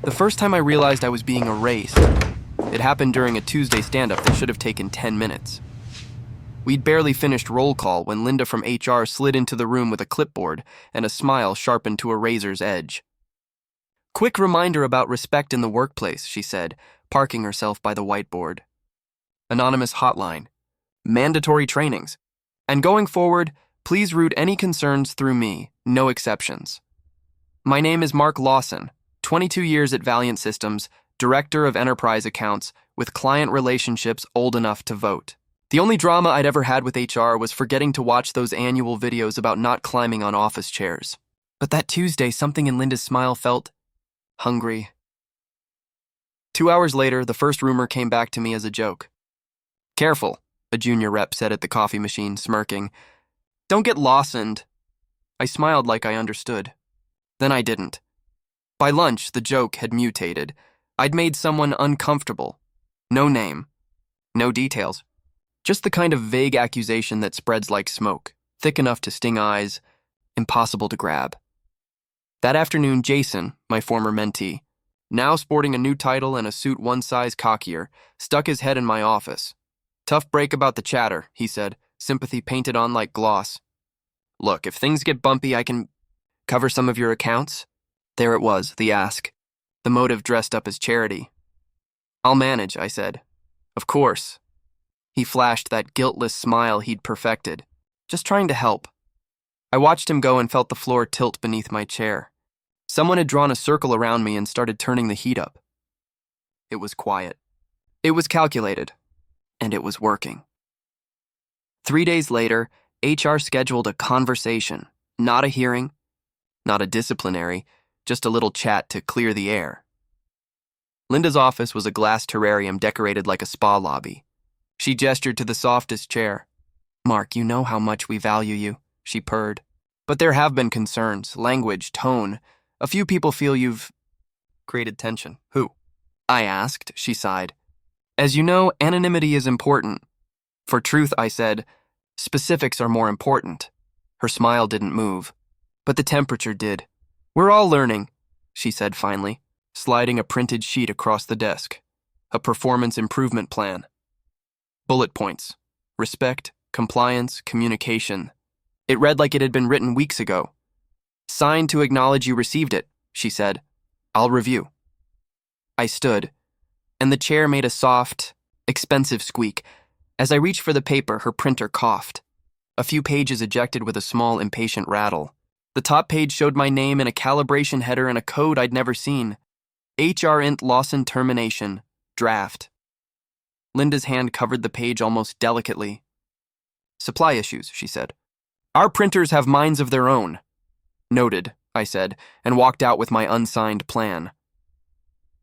The first time I realized I was being erased, it happened during a Tuesday stand-up that should have taken 10 minutes. We'd barely finished roll call when Linda from HR slid into the room with a clipboard and a smile sharpened to a razor's edge. "Quick reminder about respect in the workplace," she said, parking herself by the whiteboard. "Anonymous hotline. Mandatory trainings. And going forward, please route any concerns through me, no exceptions. My name is Mark Lawson, 22 years at Valiant Systems, Director of Enterprise Accounts, with client relationships old enough to vote. The only drama I'd ever had with HR was forgetting to watch those annual videos about not climbing on office chairs. But that Tuesday, something in Linda's smile felt hungry. 2 hours later, the first rumor came back to me as a joke. "Careful," a junior rep said at the coffee machine, smirking. "Don't get Lawsoned." I smiled like I understood. Then I didn't. By lunch, the joke had mutated. I'd made someone uncomfortable. No name. No details. Just the kind of vague accusation that spreads like smoke, thick enough to sting eyes, impossible to grab. That afternoon, Jason, my former mentee, now sporting a new title and a suit one size cockier, stuck his head in my office. "Tough break about the chatter," he said, sympathy painted on like gloss. "Look, if things get bumpy, I can cover some of your accounts." There it was, the ask. The motive dressed up as charity. "I'll manage," I said. "Of course." He flashed that guiltless smile he'd perfected. Just trying to help. I watched him go and felt the floor tilt beneath my chair. Someone had drawn a circle around me and started turning the heat up. It was quiet. It was calculated. And it was working. 3 days later, HR scheduled a conversation. Not a hearing, not a disciplinary, just a little chat to clear the air. Linda's office was a glass terrarium decorated like a spa lobby. She gestured to the softest chair. "Mark, you know how much we value you," she purred. "But there have been concerns, language, tone. A few people feel you've created tension." "Who?" I asked, she sighed. "As you know, anonymity is important." "For truth," I said, "specifics are more important." Her smile didn't move, but the temperature did. "We're all learning," she said finally, sliding a printed sheet across the desk. A performance improvement plan. Bullet points. Respect, compliance, communication. It read like it had been written weeks ago. "Sign to acknowledge you received it," she said. "I'll review." I stood, and the chair made a soft, expensive squeak. As I reached for the paper, her printer coughed. A few pages ejected with a small, impatient rattle. The top page showed my name in a calibration header and a code I'd never seen. HR Int Lawson Termination. Draft. Linda's hand covered the page almost delicately. "Supply issues," she said. "Our printers have minds of their own." "Noted," I said, and walked out with my unsigned plan.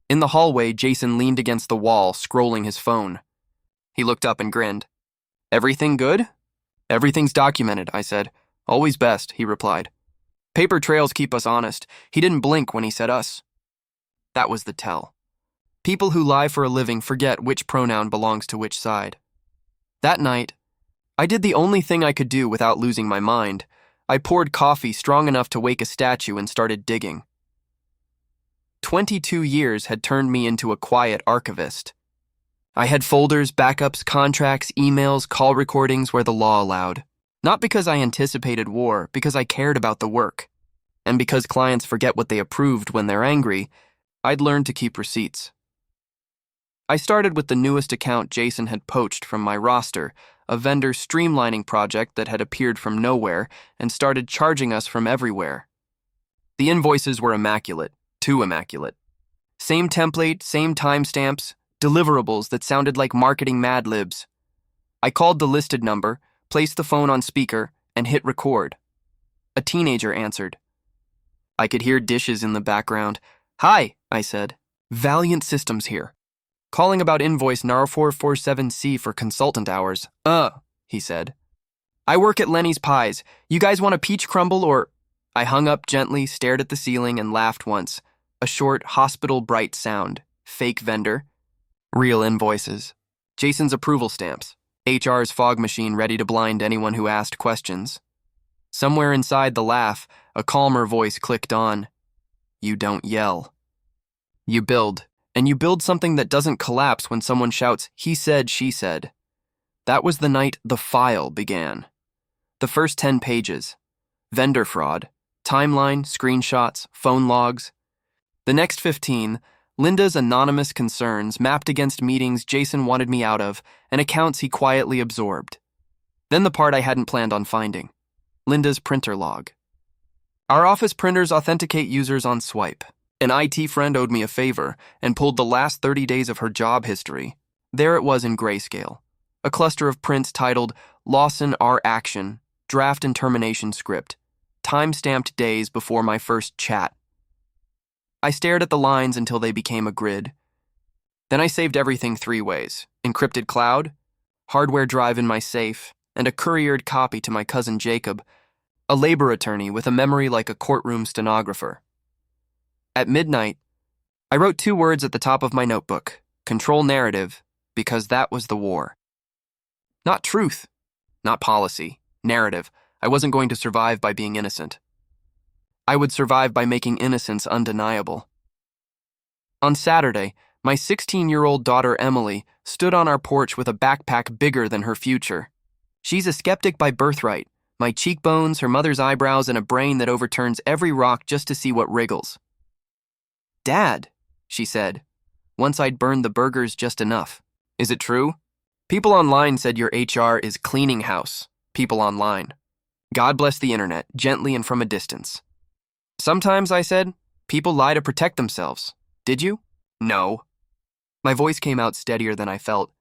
In the hallway, Jason leaned against the wall, scrolling his phone. He looked up and grinned. "Everything good?" "Everything's documented," I said. "Always best," he replied. "Paper trails keep us honest. He didn't blink when he said us." That was the tell. People who lie for a living forget which pronoun belongs to which side. That night, I did the only thing I could do without losing my mind. I poured coffee strong enough to wake a statue and started digging. 22 years had turned me into a quiet archivist. I had folders, backups, contracts, emails, call recordings where the law allowed. Not because I anticipated war, because I cared about the work. And because clients forget what they approved when they're angry, I'd learned to keep receipts. I started with the newest account Jason had poached from my roster, a vendor streamlining project that had appeared from nowhere and started charging us from everywhere. The invoices were immaculate, too immaculate. Same template, same timestamps, deliverables that sounded like marketing Mad Libs. I called the listed number, placed the phone on speaker, and hit record. A teenager answered. I could hear dishes in the background. "Hi," I said. "Valiant Systems here. Calling about invoice NAR447C for consultant hours." He said. "I work at Lenny's Pies. You guys want a peach crumble or—" I hung up gently, stared at the ceiling, and laughed once. A short, hospital bright sound. Fake vendor. Real invoices. Jason's approval stamps. HR's fog machine ready to blind anyone who asked questions. Somewhere inside the laugh, a calmer voice clicked on. "You don't yell." You build, and you build something that doesn't collapse when someone shouts, "He said, she said." That was the night the file began. The first 10 pages. Vendor fraud, timeline, screenshots, phone logs. The next 15, Linda's anonymous concerns mapped against meetings Jason wanted me out of and accounts he quietly absorbed. Then the part I hadn't planned on finding. Linda's printer log. Our office printers authenticate users on swipe. An IT friend owed me a favor and pulled the last 30 days of her job history. There it was in grayscale. A cluster of prints titled Lawson R. Action, Draft and Termination Script, time-stamped days before my first chat. I stared at the lines until they became a grid. Then I saved everything 3 ways: encrypted cloud, hardware drive in my safe, and a couriered copy to my cousin Jacob, a labor attorney with a memory like a courtroom stenographer. At midnight, I wrote 2 words at the top of my notebook: control narrative, because that was the war. Not truth, not policy, narrative. I wasn't going to survive by being innocent. I would survive by making innocence undeniable. On Saturday, my 16-year-old daughter Emily stood on our porch with a backpack bigger than her future. She's a skeptic by birthright, my cheekbones, her mother's eyebrows, and a brain that overturns every rock just to see what wriggles. "Dad," she said, once I'd burned the burgers just enough. "Is it true? People online said your HR is cleaning house." People online. God bless the internet, gently and from a distance. "Sometimes," I said, "people lie to protect themselves. Did you?" "No." My voice came out steadier than I felt.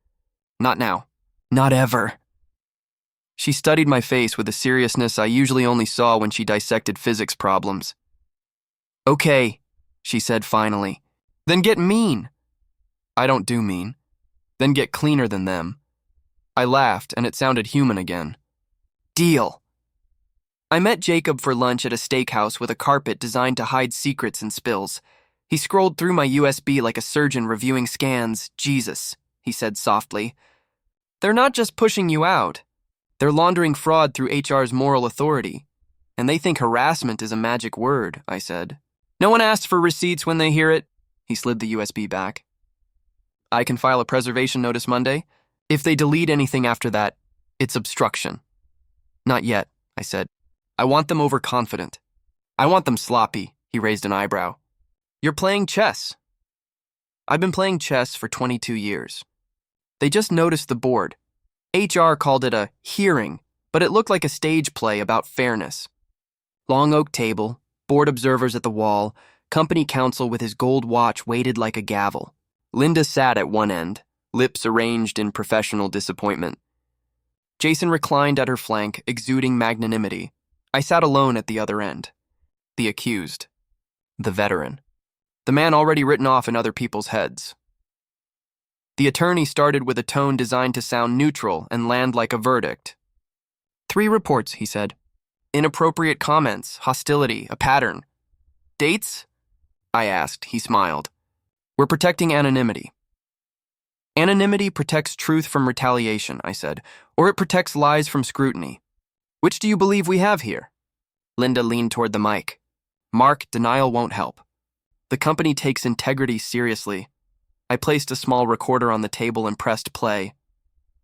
"Not now. Not ever." She studied my face with a seriousness I usually only saw when she dissected physics problems. "Okay," she said finally. "Then get mean." "I don't do mean." "Then get cleaner than them." I laughed, and it sounded human again. "Deal." I met Jacob for lunch at a steakhouse with a carpet designed to hide secrets and spills. He scrolled through my USB like a surgeon reviewing scans. "Jesus," he said softly. "They're not just pushing you out. They're laundering fraud through HR's moral authority. And they think harassment is a magic word," I said. "No one asks for receipts when they hear it." He slid the USB back. "I can file a preservation notice Monday. If they delete anything after that, it's obstruction." "Not yet," I said. "I want them overconfident. I want them sloppy." He raised an eyebrow. "You're playing chess." "I've been playing chess for 22 years. They just noticed the board. HR called it a hearing, but it looked like a stage play about fairness. Long oak table, board observers at the wall, company counsel with his gold watch weighted like a gavel. Linda sat at one end, lips arranged in professional disappointment. Jason reclined at her flank, exuding magnanimity. I sat alone at the other end. The accused. The veteran. The man already written off in other people's heads. The attorney started with a tone designed to sound neutral and land like a verdict. 3 reports, he said. Inappropriate comments, hostility, a pattern. Dates? I asked. He smiled. We're protecting anonymity. Anonymity protects truth from retaliation, I said, or it protects lies from scrutiny. Which do you believe we have here? Linda leaned toward the mic. Mark, denial won't help. The company takes integrity seriously. I placed a small recorder on the table and pressed play.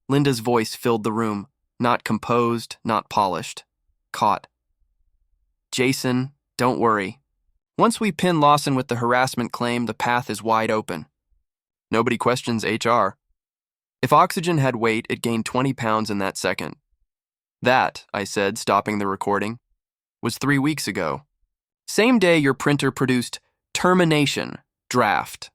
Linda's voice filled the room, not composed, not polished. Caught. Jason, don't worry. Once we pin Lawson with the harassment claim, the path is wide open. Nobody questions HR. If oxygen had weight, it gained 20 pounds in that second. That, I said, stopping the recording, was 3 weeks ago. Same day your printer produced termination draft.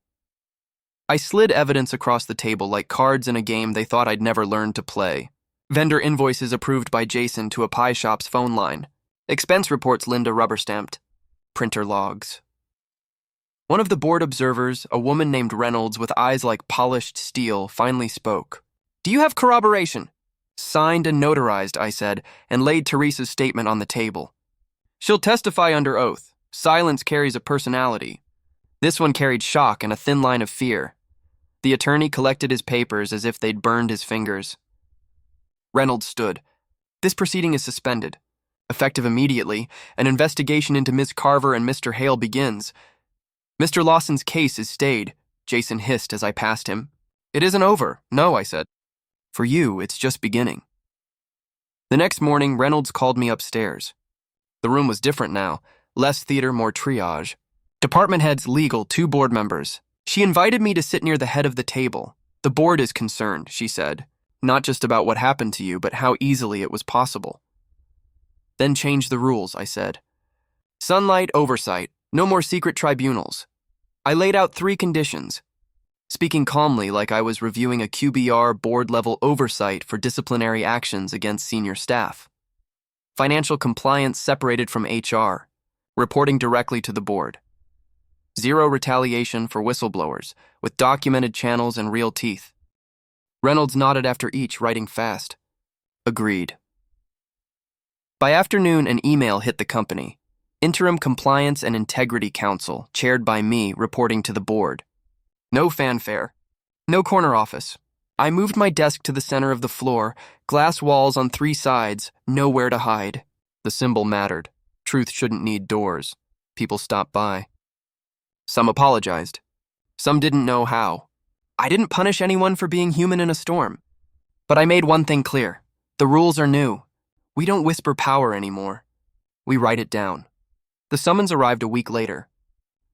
I slid evidence across the table like cards in a game they thought I'd never learned to play. Vendor invoices approved by Jason to a pie shop's phone line. Expense reports Linda rubber-stamped. Printer logs. One of the board observers, a woman named Reynolds with eyes like polished steel, finally spoke. Do you have corroboration? Signed and notarized, I said, and laid Teresa's statement on the table. She'll testify under oath. Silence carries a personality. This one carried shock and a thin line of fear. The attorney collected his papers as if they'd burned his fingers. Reynolds stood. This proceeding is suspended. Effective immediately, an investigation into Ms. Carver and Mr. Hale begins. Mr. Lawson's case is stayed, Jason hissed as I passed him. It isn't over. No, I said. For you, it's just beginning. The next morning, Reynolds called me upstairs. The room was different now. Less theater, more triage. Department heads, legal, 2 board members. She invited me to sit near the head of the table. The board is concerned, she said. Not just about what happened to you, but how easily it was possible. Then change the rules, I said. Sunlight, oversight. No more secret tribunals. I laid out 3 conditions. Speaking calmly like I was reviewing a QBR board-level oversight for disciplinary actions against senior staff. Financial compliance separated from HR. Reporting directly to the board. 0 retaliation for whistleblowers, with documented channels and real teeth. Reynolds nodded after each, writing fast. Agreed. By afternoon, an email hit the company. Interim Compliance and Integrity Council, chaired by me, reporting to the board. No fanfare. No corner office. I moved my desk to the center of the floor, glass walls on 3 sides, nowhere to hide. The symbol mattered. Truth shouldn't need doors. People stopped by. Some apologized. Some didn't know how. I didn't punish anyone for being human in a storm. But I made one thing clear. The rules are new. We don't whisper power anymore. We write it down. The summons arrived a week later.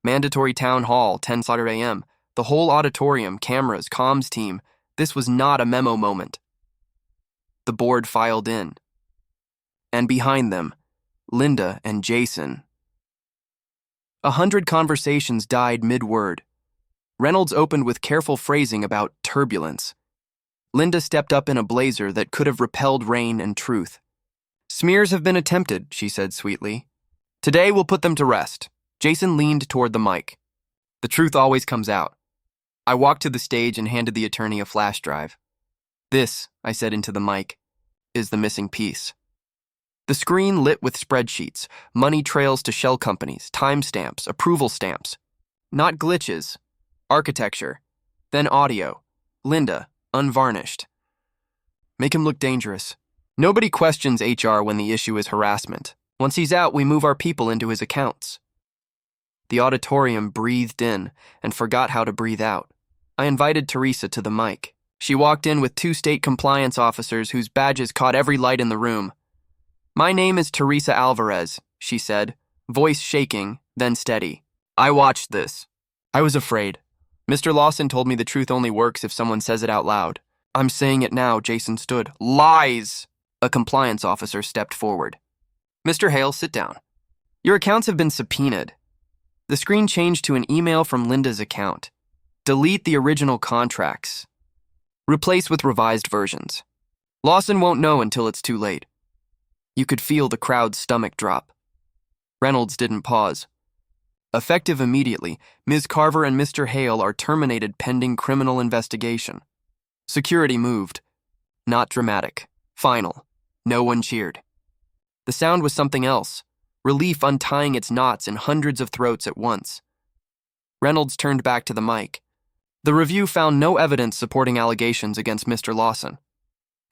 Mandatory town hall, 10 Saturday a.m. The whole auditorium, cameras, comms team. This was not a memo moment. The board filed in. And behind them, Linda and Jason. 100 conversations died mid-word. Reynolds opened with careful phrasing about turbulence. Linda stepped up in a blazer that could have repelled rain and truth. Smears have been attempted, she said sweetly. Today we'll put them to rest. Jason leaned toward the mic. The truth always comes out. I walked to the stage and handed the attorney a flash drive. This, I said into the mic, is the missing piece. The screen lit with spreadsheets, money trails to shell companies, timestamps, approval stamps. Not glitches. Architecture. Then audio. Linda, unvarnished. Make him look dangerous. Nobody questions HR when the issue is harassment. Once he's out, we move our people into his accounts. The auditorium breathed in and forgot how to breathe out. I invited Teresa to the mic. She walked in with 2 state compliance officers whose badges caught every light in the room. My name is Teresa Alvarez, she said, voice shaking, then steady. I watched this. I was afraid. Mr. Lawson told me the truth only works if someone says it out loud. I'm saying it now, Jason stood. Lies! A compliance officer stepped forward. Mr. Hale, sit down. Your accounts have been subpoenaed. The screen changed to an email from Linda's account. Delete the original contracts. Replace with revised versions. Lawson won't know until it's too late. You could feel the crowd's stomach drop. Reynolds didn't pause. Effective immediately, Ms. Carver and Mr. Hale are terminated pending criminal investigation. Security moved. Not dramatic. Final. No one cheered. The sound was something else. Relief untying its knots in hundreds of throats at once. Reynolds turned back to the mic. The review found no evidence supporting allegations against Mr. Lawson.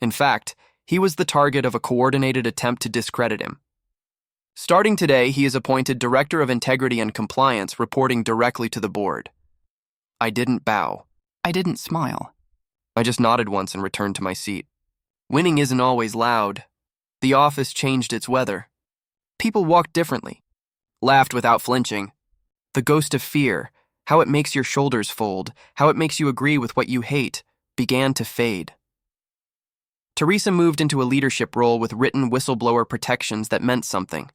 In fact, he was the target of a coordinated attempt to discredit him. Starting today, he is appointed Director of Integrity and Compliance, reporting directly to the board. I didn't bow. I didn't smile. I just nodded once and returned to my seat. Winning isn't always loud. The office changed its weather. People walked differently, laughed without flinching. The ghost of fear, how it makes your shoulders fold, how it makes you agree with what you hate, began to fade. Teresa moved into a leadership role with written whistleblower protections that meant something.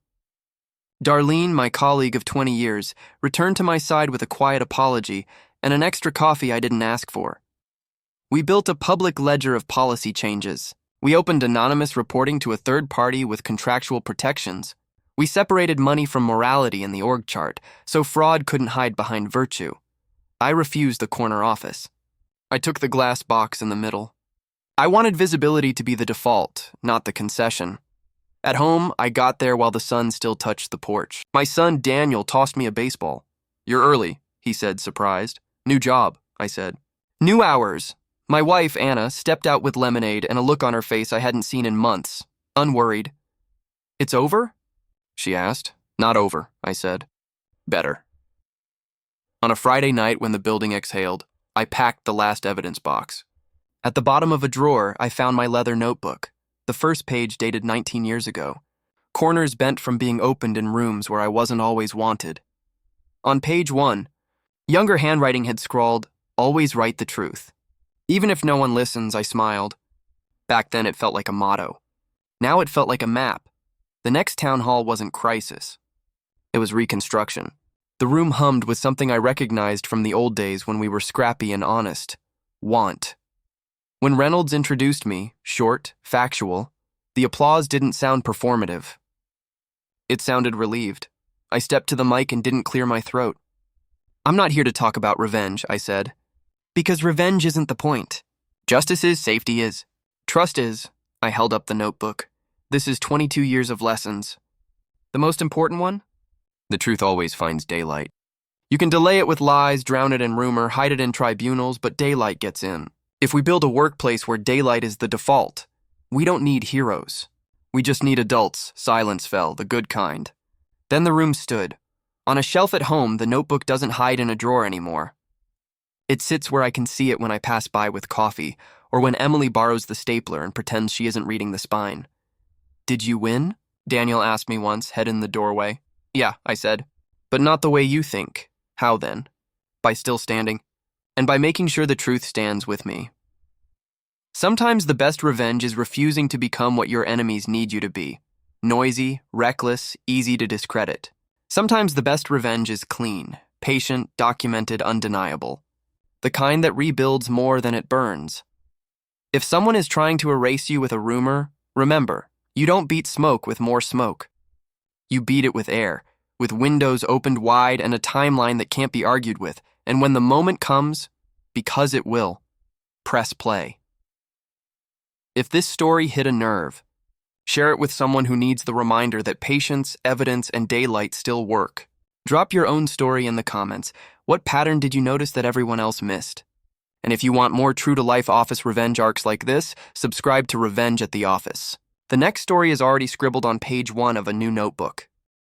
Darlene, my colleague of 20 years, returned to my side with a quiet apology and an extra coffee I didn't ask for. We built a public ledger of policy changes. We opened anonymous reporting to a third party with contractual protections. We separated money from morality in the org chart, so fraud couldn't hide behind virtue. I refused the corner office. I took the glass box in the middle. I wanted visibility to be the default, not the concession. At home, I got there while the sun still touched the porch. My son, Daniel, tossed me a baseball. You're early, he said, surprised. New job, I said. New hours. My wife, Anna, stepped out with lemonade and a look on her face I hadn't seen in months, unworried. It's over? She asked. Not over, I said. Better. On a Friday night when the building exhaled, I packed the last evidence box. At the bottom of a drawer, I found my leather notebook, the first page dated 19 years ago, corners bent from being opened in rooms where I wasn't always wanted. On page 1, younger handwriting had scrawled, "Always write the truth." Even if no one listens, I smiled. Back then it felt like a motto. Now it felt like a map. The next town hall wasn't crisis. It was reconstruction. The room hummed with something I recognized from the old days when we were scrappy and honest. Want. When Reynolds introduced me, short, factual, the applause didn't sound performative. It sounded relieved. I stepped to the mic and didn't clear my throat. "I'm not here to talk about revenge," I said. "Because revenge isn't the point. Justice is, safety is. Trust is." I held up the notebook. "This is 22 years of lessons. The most important one? The truth always finds daylight. You can delay it with lies, drown it in rumor, hide it in tribunals, but daylight gets in. If we build a workplace where daylight is the default, we don't need heroes. We just need adults." Silence fell, the good kind. Then the room stood. On a shelf at home, the notebook doesn't hide in a drawer anymore. It sits where I can see it when I pass by with coffee, or when Emily borrows the stapler and pretends she isn't reading the spine. "Did you win?" Daniel asked me once, head in the doorway. "Yeah," I said. "But not the way you think." "How then?" "By still standing. And by making sure the truth stands with me." Sometimes the best revenge is refusing to become what your enemies need you to be. Noisy, reckless, easy to discredit. Sometimes the best revenge is clean, patient, documented, undeniable. The kind that rebuilds more than it burns. If someone is trying to erase you with a rumor, remember, you don't beat smoke with more smoke. You beat it with air, with windows opened wide and a timeline that can't be argued with. And when the moment comes, because it will, press play. If this story hit a nerve, share it with someone who needs the reminder that patience, evidence, and daylight still work. Drop your own story in the comments. What pattern did you notice that everyone else missed? And if you want more true-to-life office revenge arcs like this, subscribe to Revenge at the Office. The next story is already scribbled on page 1 of a new notebook.